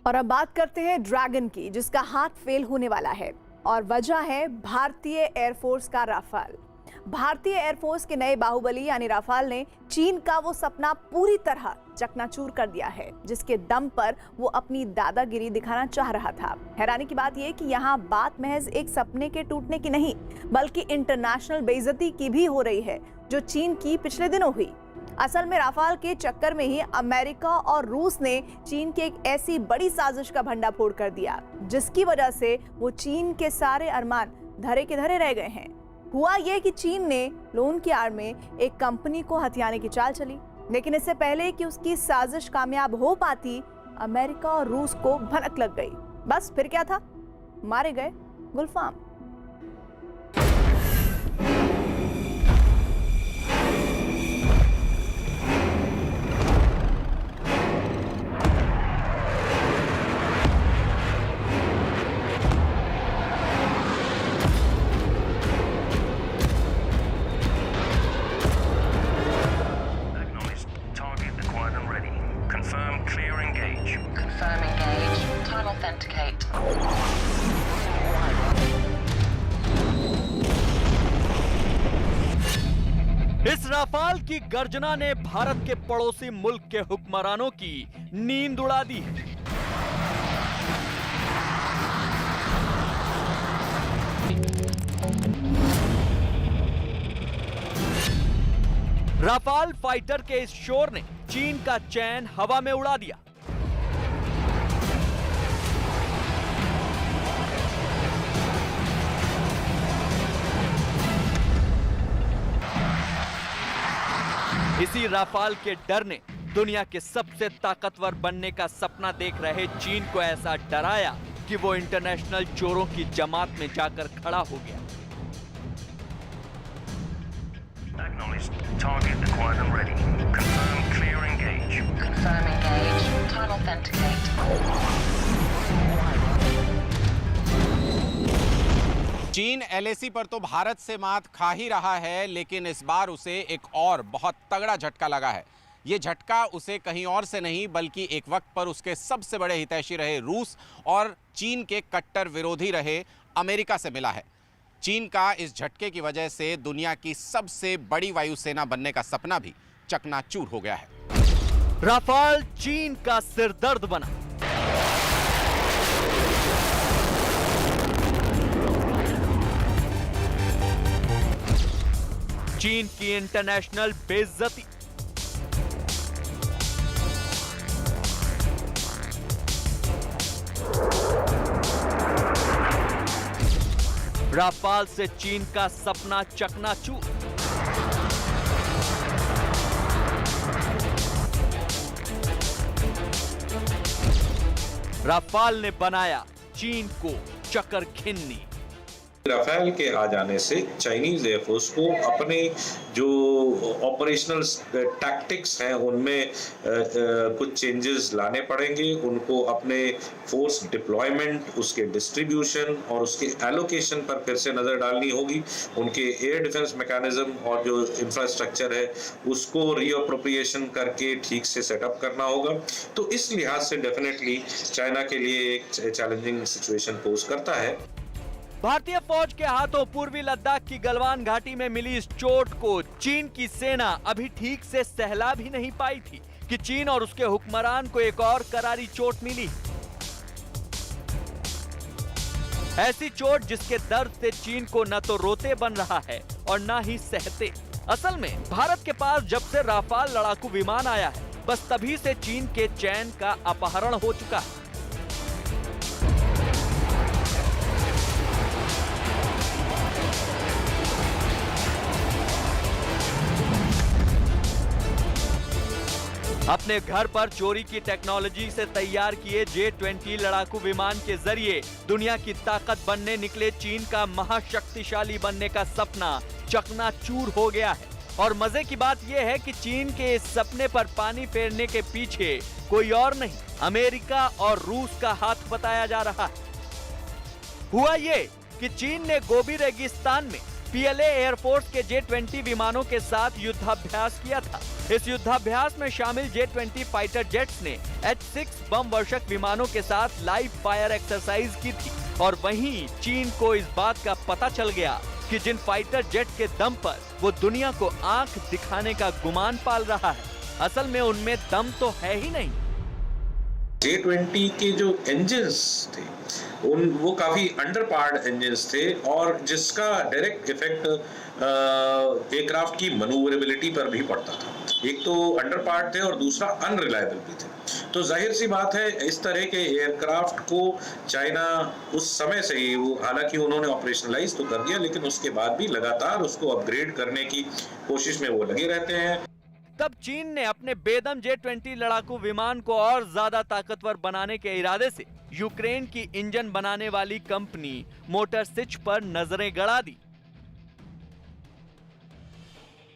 और अब बात करते हैं ड्रैगन की, जिसका हाथ फेल होने वाला है और वजह है भारतीय एयरफोर्स का राफाल। भारतीय एयरफोर्स के नए बाहुबली यानी राफाल ने चीन का वो सपना पूरी तरह चकनाचूर कर दिया है जिसके दम पर वो अपनी दादागिरी दिखाना चाह रहा था। हैरानी की बात यह कि यहाँ बात महज एक सपने के टूटने की नहीं बल्कि इंटरनेशनल बेइज्जती की भी हो रही है जो चीन की पिछले दिनों हुई। असल में राफाल के चक्कर में ही अमेरिका और रूस ने चीन की एक ऐसी बड़ी साजिश का भंडाफोड़ कर दिया जिसकी वजह से वो चीन के सारे अरमान धरे के धरे रह गए हैं। हुआ ये कि चीन ने लोन की आड़ में एक कंपनी को हथियाने की चाल चली, लेकिन इससे पहले कि उसकी साजिश कामयाब हो पाती अमेरिका और रूस को भनक लग गई। बस फिर क्या था, मारे गए गुलफाम। इस राफाल की गर्जना ने भारत के पड़ोसी मुल्क के हुक्मरानों की नींद उड़ा दी है। राफाल फाइटर के इस शोर ने चीन का चैन हवा में उड़ा दिया। इसी राफाल के डर ने दुनिया के सबसे ताकतवर बनने का सपना देख रहे चीन को ऐसा डराया कि वो इंटरनेशनल चोरों की जमात में जाकर खड़ा हो गया। चीन एलएसी पर तो भारत से मात खा ही रहा है, लेकिन इस बार उसे एक और बहुत तगड़ा झटका लगा है। ये झटका उसे कहीं और से नहीं बल्कि एक वक्त पर उसके सबसे बड़े हितैषी रहे रूस और चीन के कट्टर विरोधी रहे अमेरिका से मिला है। चीन का इस झटके की वजह से दुनिया की सबसे बड़ी वायुसेना बनने का सपना भी चकनाचूर हो गया है। राफाल चीन का सिरदर्द बना। चीन की इंटरनेशनल बेइज्जती। राफाल से चीन का सपना चकनाचूर। राफाल ने बनाया चीन को चकरखिन्नी। राफेल के आ जाने से चाइनीज एयरफोर्स को अपने जो ऑपरेशनल टैक्टिक्स हैं उनमें कुछ चेंजेस लाने पड़ेंगे। उनको अपने फोर्स डिप्लॉयमेंट, उसके डिस्ट्रीब्यूशन और उसके एलोकेशन पर फिर से नज़र डालनी होगी। उनके एयर डिफेंस मैकेनिज्म और जो इंफ्रास्ट्रक्चर है उसको रीअप्रोप्रिएशन करके ठीक से सेटअप करना होगा। तो इस लिहाज से डेफिनेटली चाइना के लिए एक चैलेंजिंग सिचुएशन पोज करता है। भारतीय फौज के हाथों पूर्वी लद्दाख की गलवान घाटी में मिली इस चोट को चीन की सेना अभी ठीक से सहला भी नहीं पाई थी कि चीन और उसके हुक्मरान को एक और करारी चोट मिली। ऐसी चोट जिसके दर्द से चीन को न तो रोते बन रहा है और न ही सहते। असल में भारत के पास जब से राफाल लड़ाकू विमान आया है बस तभी से चीन के चैन का अपहरण हो चुका है। अपने घर पर चोरी की टेक्नोलॉजी से तैयार किए J-20 लड़ाकू विमान के जरिए दुनिया की ताकत बनने निकले चीन का महाशक्तिशाली बनने का सपना चकनाचूर हो गया है। और मजे की बात यह है कि चीन के इस सपने पर पानी फेरने के पीछे कोई और नहीं अमेरिका और रूस का हाथ बताया जा रहा है। हुआ ये कि चीन ने गोबी रेगिस्तान में पीएलए एयरफोर्स के J-20 विमानों के साथ युद्धाभ्यास किया था। इस युद्धाभ्यास में शामिल J-20 फाइटर जेट्स ने H-6 बम वर्षक विमानों के साथ लाइव फायर एक्सरसाइज की थी। और वहीं चीन को इस बात का पता चल गया कि जिन फाइटर जेट के दम पर वो दुनिया को आंख दिखाने का गुमान पाल रहा है, असल में उनमें दम तो है ही नहीं। J-20 के जो इंजन्स थे वो काफी अंडर पावर्ड इंजन्स थे और जिसका डायरेक्ट इफेक्ट एयरक्राफ्ट की मैन्यूवरेबिलिटी पर भी पड़ता था। एक तो अंडर पावर्ड थे और दूसरा अनरिलायबल भी थे। तो जाहिर सी बात है इस तरह के एयरक्राफ्ट को चाइना उस समय से ही, वो हालांकि उन्होंने ऑपरेशनलाइज तो कर दिया लेकिन उसके बाद भी लगातार उसको अपग्रेड करने की कोशिश में वो लगे रहते हैं। तब चीन ने अपने बेदम J-20 लड़ाकू विमान को और ज्यादा ताकतवर बनाने के इरादे से यूक्रेन की इंजन बनाने वाली कंपनी मोटर सिच पर नजरें गड़ा दी।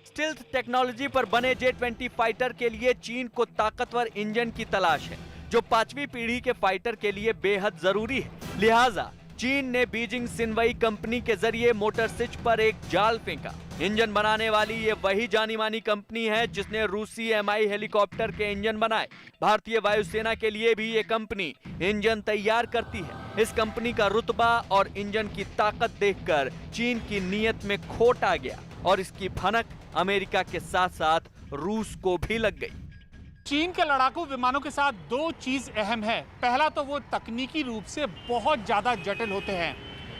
स्टिल्थ टेक्नोलॉजी पर बने J-20 फाइटर के लिए चीन को ताकतवर इंजन की तलाश है, जो 5वीं पीढ़ी के फाइटर के लिए बेहद जरूरी है। लिहाजा चीन ने बीजिंग सिनवई कंपनी के जरिए मोटर सिच पर एक जाल फेंका। इंजन बनाने वाली ये वही जानी मानी कंपनी है जिसने रूसी MI हेलीकॉप्टर के इंजन बनाए। भारतीय वायुसेना के लिए भी ये कंपनी इंजन तैयार करती है। इस कंपनी का रुतबा और इंजन की ताकत देखकर चीन की नीयत में खोट आ गया और इसकी भनक अमेरिका के साथ साथ रूस को भी लग गई। चीन के लड़ाकू विमानों के साथ दो चीज अहम है। पहला तो वो तकनीकी रूप से बहुत ज्यादा जटिल होते हैं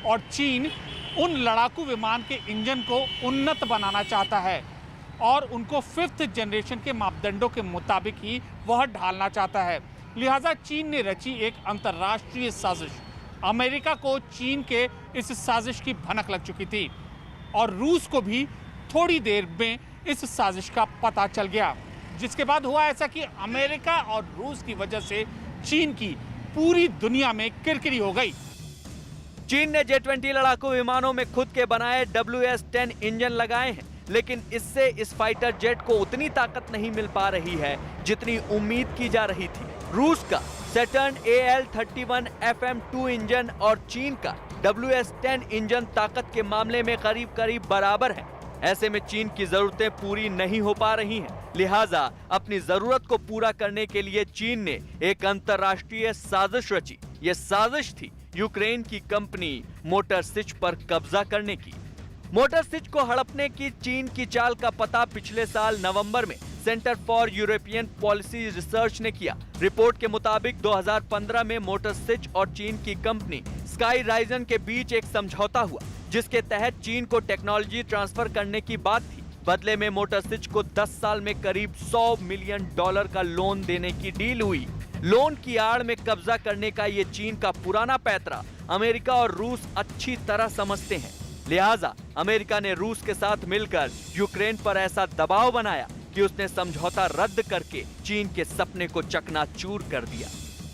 और चीन उन लड़ाकू विमान के इंजन को उन्नत बनाना चाहता है और उनको 5th जनरेशन के मापदंडों के मुताबिक ही वह ढालना चाहता है। लिहाजा चीन ने रची एक अंतर्राष्ट्रीय साजिश। अमेरिका को चीन के इस साजिश की भनक लग चुकी थी और रूस को भी थोड़ी देर में इस साजिश का पता चल गया, जिसके बाद हुआ ऐसा कि अमेरिका और रूस की वजह से चीन की पूरी दुनिया में किरकिरी हो गई। चीन ने J-20 लड़ाकू विमानों में खुद के बनाए WS-10 इंजन लगाए हैं, लेकिन इससे इस फाइटर जेट को उतनी ताकत नहीं मिल पा रही है जितनी उम्मीद की जा रही थी। रूस का सैटर्न AL-31 FM-2 इंजन और चीन का WS-10 इंजन ताकत के मामले में करीब करीब बराबर है। ऐसे में चीन की जरूरतें पूरी नहीं हो पा रही हैं। लिहाजा अपनी जरूरत को पूरा करने के लिए चीन ने एक अंतर्राष्ट्रीय साजिश रची। ये साजिश थी यूक्रेन की कंपनी मोटर सिच पर कब्जा करने की। मोटर सिच को हड़पने की चीन की चाल का पता पिछले साल नवंबर में centre for European policy research ने किया। रिपोर्ट के मुताबिक 2015 में मोटर सिच और चीन की कंपनी स्काई राइजन के बीच एक समझौता हुआ, जिसके तहत चीन को टेक्नोलॉजी ट्रांसफर करने की बात थी। बदले में मोटर सिच को 10 साल में करीब $100 मिलियन का लोन देने की डील हुई। लोन की आड़ में कब्जा करने का ये चीन का पुराना पैतरा अमेरिका और रूस अच्छी तरह समझते हैं। लिहाजा अमेरिका ने रूस के साथ मिलकर यूक्रेन पर ऐसा दबाव बनाया कि उसने समझौता रद्द करके चीन के सपने को चकनाचूर कर दिया।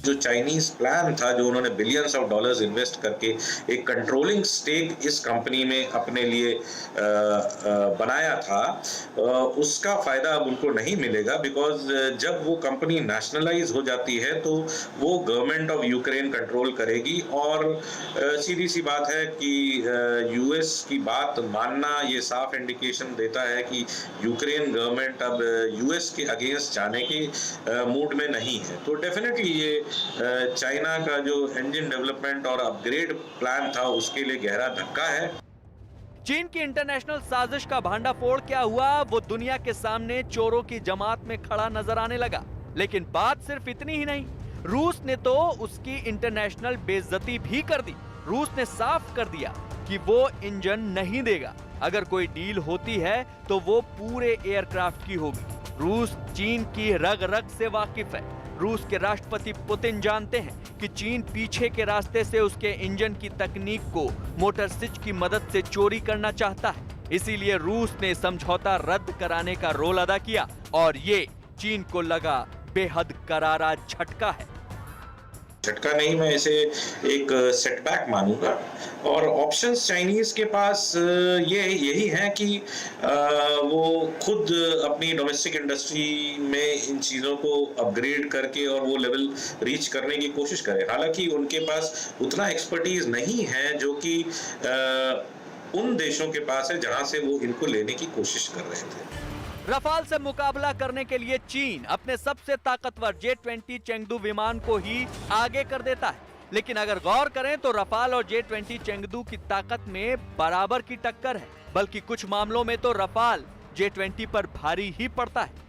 जो चाइनीज प्लान था, जो उन्होंने बिलियंस ऑफ डॉलर्स इन्वेस्ट करके एक कंट्रोलिंग स्टेक इस कंपनी में अपने लिए बनाया था, उसका फायदा अब उनको नहीं मिलेगा। बिकॉज जब वो कंपनी नेशनलाइज हो जाती है तो वो गवर्नमेंट ऑफ यूक्रेन कंट्रोल करेगी और सीधी सी बात है कि यूएस की बात मानना ये साफ इंडिकेशन देता है कि यूक्रेन गवर्नमेंट अब यूएस के अगेंस्ट जाने के मूड में नहीं है। तो डेफिनेटली ये चाइना का जो इंजन डेवलपमेंट और अपग्रेड प्लान था उसके लिए गहरा धक्का है। चीन की इंटरनेशनल साजिश का भांडाफोड़ क्या हुआ, वो दुनिया के सामने चोरों की जमात में खड़ा नजर आने लगा। लेकिन बात सिर्फ इतनी ही नहीं, रूस ने तो उसकी इंटरनेशनल बेइज्जती भी कर दी। रूस ने साफ कर दिया कि वो इंजन नहीं देगा। अगर कोई डील होती है तो वो पूरे एयरक्राफ्ट की होगी। रूस चीन की रग रग से वाकिफ है। रूस के राष्ट्रपति पुतिन जानते हैं कि चीन पीछे के रास्ते से उसके इंजन की तकनीक को मोटर सिच की मदद से चोरी करना चाहता है। इसीलिए रूस ने समझौता रद्द कराने का रोल अदा किया और ये चीन को लगा बेहद करारा झटका है। झटका नहीं, मैं इसे एक सेटबैक मानूंगा। और ऑप्शंस चाइनीज के पास यही हैं कि वो खुद अपनी डोमेस्टिक इंडस्ट्री में इन चीज़ों को अपग्रेड करके और वो लेवल रीच करने की कोशिश करें। हालांकि उनके पास उतना एक्सपर्टीज नहीं है जो कि उन देशों के पास है जहां से वो इनको लेने की कोशिश कर रहे थे। रफाल से मुकाबला करने के लिए चीन अपने सबसे ताकतवर J-20 चेंगडू विमान को ही आगे कर देता है, लेकिन अगर गौर करें तो रफाल और J-20 चेंगडू की ताकत में बराबर की टक्कर है, बल्कि कुछ मामलों में तो रफाल J-20 पर भारी ही पड़ता है।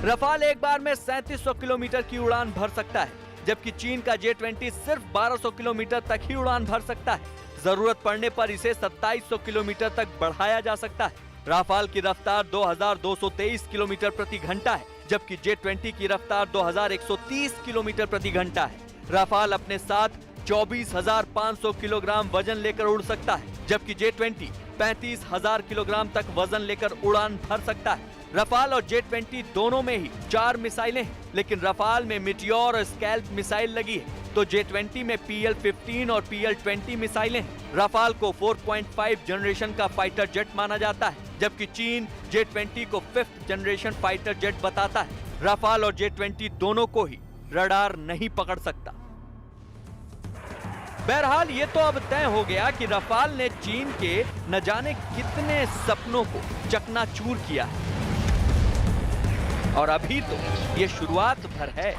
रफाल एक बार में 3700 किलोमीटर की उड़ान भर सकता है, जबकि चीन का J-20 सिर्फ 1200 किलोमीटर तक ही उड़ान भर सकता है। जरूरत पड़ने पर इसे 2700 किलोमीटर तक बढ़ाया जा सकता है। राफाल की रफ्तार 2223 किलोमीटर प्रति घंटा है, जबकि J-20 की रफ्तार 2130 किलोमीटर प्रति घंटा है। राफाल अपने साथ 24,500 किलोग्राम वजन लेकर उड़ सकता है, जबकि J-20 35,000 किलोग्राम तक वजन लेकर उड़ान भर सकता है। रफाल और J-20 दोनों में ही 4 मिसाइलें हैं, लेकिन रफाल में मिटियोर और स्कैल्प मिसाइल लगी है, तो J-20 में PL-15 और PL-20 मिसाइलें हैं। रफाल को 4.5 जनरेशन का फाइटर जेट माना जाता है, जबकि चीन J-20 को 5th जनरेशन फाइटर जेट बताता है। रफाल और J-20 दोनों को ही रडार नहीं पकड़ सकता। बहरहाल ये तो अब तय हो गया कि रफाल ने चीन के न जाने कितने सपनों को चकनाचूर किया है, और अभी तो ये शुरुआत भर है।